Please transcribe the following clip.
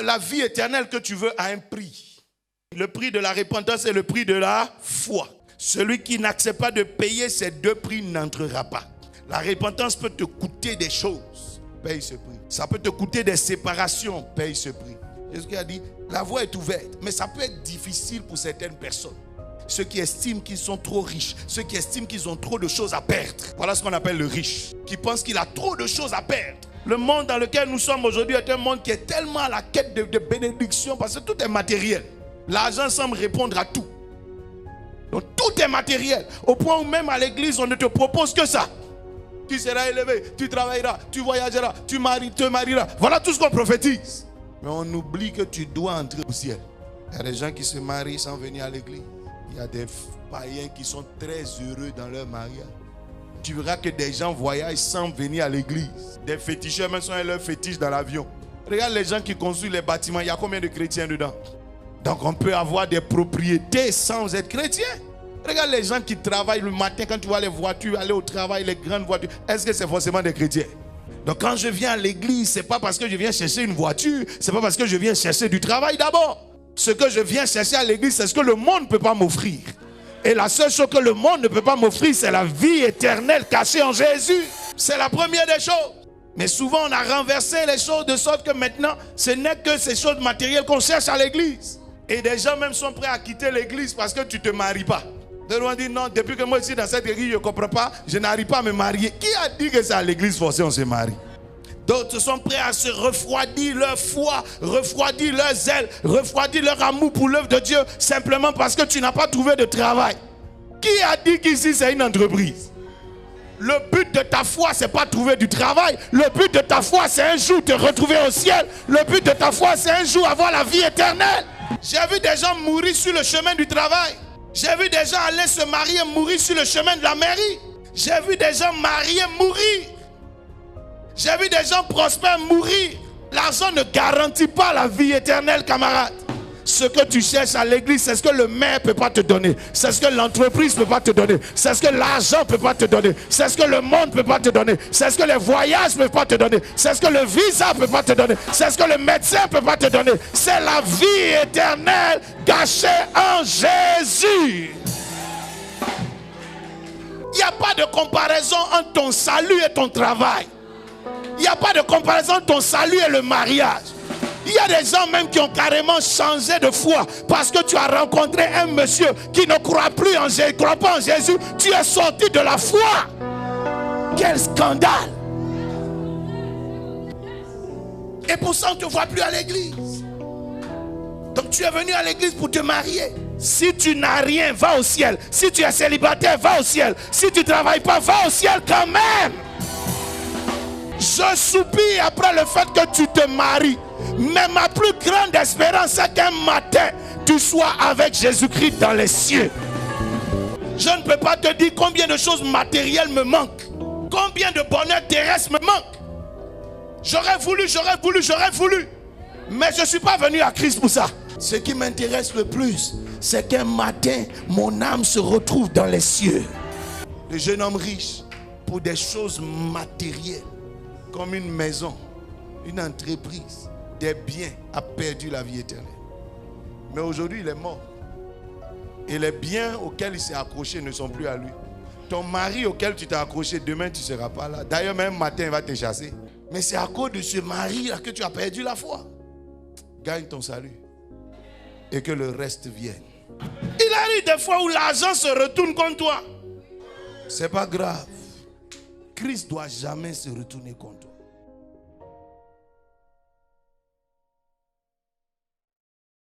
La vie éternelle que tu veux a un prix. Le prix de la repentance et le prix de la foi. Celui qui n'accepte pas de payer ces deux prix n'entrera pas. La repentance peut te coûter des choses. Paye ce prix. Ça peut te coûter des séparations. Paye ce prix. Jésus a dit, la voie est ouverte. Mais ça peut être difficile pour certaines personnes. Ceux qui estiment qu'ils sont trop riches. Ceux qui estiment qu'ils ont trop de choses à perdre. Voilà ce qu'on appelle le riche. Qui pense qu'il a trop de choses à perdre. Le monde dans lequel nous sommes aujourd'hui est un monde qui est tellement à la quête de bénédiction parce que tout est matériel. L'argent semble répondre à tout. Donc tout est matériel. Au point où même à l'église, on ne te propose que ça. Tu seras élevé, tu travailleras, tu voyageras, tu te marieras. Voilà tout ce qu'on prophétise. Mais on oublie que tu dois entrer au ciel. Il y a des gens qui se marient sans venir à l'église. Il y a des païens qui sont très heureux dans leur mariage. Tu verras que des gens voyagent sans venir à l'église. Des féticheurs même sont leurs fétiches dans l'avion. Regarde les gens qui construisent les bâtiments. Il y a combien de chrétiens dedans? Donc on peut avoir des propriétés sans être chrétien. Regarde les gens qui travaillent le matin. Quand tu vois les voitures aller au travail, les grandes voitures. Est-ce que c'est forcément des chrétiens? Donc quand je viens à l'église, ce n'est pas parce que je viens chercher une voiture. Ce n'est pas parce que je viens chercher du travail d'abord. Ce que je viens chercher à l'église, c'est ce que le monde ne peut pas m'offrir. Et la seule chose que le monde ne peut pas m'offrir, c'est la vie éternelle cachée en Jésus. C'est la première des choses. Mais souvent, on a renversé les choses de sorte que maintenant, ce n'est que ces choses matérielles qu'on cherche à l'église. Et des gens même sont prêts à quitter l'église parce que tu ne te maries pas. Des gens disent non, depuis que moi je suis dans cette église, je ne comprends pas, je n'arrive pas à me marier. Qui a dit que c'est à l'église forcée on se marie? D'autres sont prêts à se refroidir leur foi, refroidir leur zèle, refroidir leur amour pour l'œuvre de Dieu simplement parce que tu n'as pas trouvé de travail. Qui a dit qu'ici c'est une entreprise? Le but de ta foi, c'est pas trouver du travail. Le but de ta foi, c'est un jour te retrouver au ciel. Le but de ta foi, c'est un jour avoir la vie éternelle. J'ai vu des gens mourir sur le chemin du travail. J'ai vu des gens aller se marier, mourir sur le chemin de la mairie. J'ai vu des gens mariés mourir. J'ai vu des gens prospères mourir. L'argent ne garantit pas la vie éternelle, camarade. Ce que tu cherches à l'église, c'est ce que le maire ne peut pas te donner. C'est ce que l'entreprise ne peut pas te donner. C'est ce que l'argent ne peut pas te donner. C'est ce que le monde ne peut pas te donner. C'est ce que les voyages ne peuvent pas te donner. C'est ce que le visa ne peut pas te donner. C'est ce que le médecin ne peut pas te donner. C'est la vie éternelle cachée en Jésus. Il n'y a pas de comparaison entre ton salut et ton travail. Il n'y a pas de comparaison entre ton salut et le mariage. Il y a des gens même qui ont carrément changé de foi parce que tu as rencontré un monsieur qui ne croit plus en Jésus, croit pas en Jésus. Tu es sorti de la foi. Quel scandale! Et pour ça on ne te voit plus à l'église. Donc tu es venu à l'église pour te marier. Si tu n'as rien, va au ciel. Si tu es célibataire, va au ciel. Si tu ne travailles pas, va au ciel quand même. Je soupire après le fait que tu te maries. Mais ma plus grande espérance, c'est qu'un matin, tu sois avec Jésus-Christ dans les cieux. Je ne peux pas te dire combien de choses matérielles me manquent. Combien de bonheur terrestre me manque. J'aurais voulu. Mais je ne suis pas venu à Christ pour ça. Ce qui m'intéresse le plus, c'est qu'un matin, mon âme se retrouve dans les cieux. Le jeune homme riche, pour des choses matérielles, comme une maison, une entreprise, des biens, a perdu la vie éternelle. Mais aujourd'hui, il est mort. Et les biens auxquels il s'est accroché ne sont plus à lui. Ton mari auquel tu t'es accroché, demain tu ne seras pas là. D'ailleurs, même matin, il va te chasser. Mais c'est à cause de ce mari-là que tu as perdu la foi. Gagne ton salut. Et que le reste vienne. Il arrive des fois où l'argent se retourne contre toi. C'est pas grave. Christ ne doit jamais se retourner contre toi.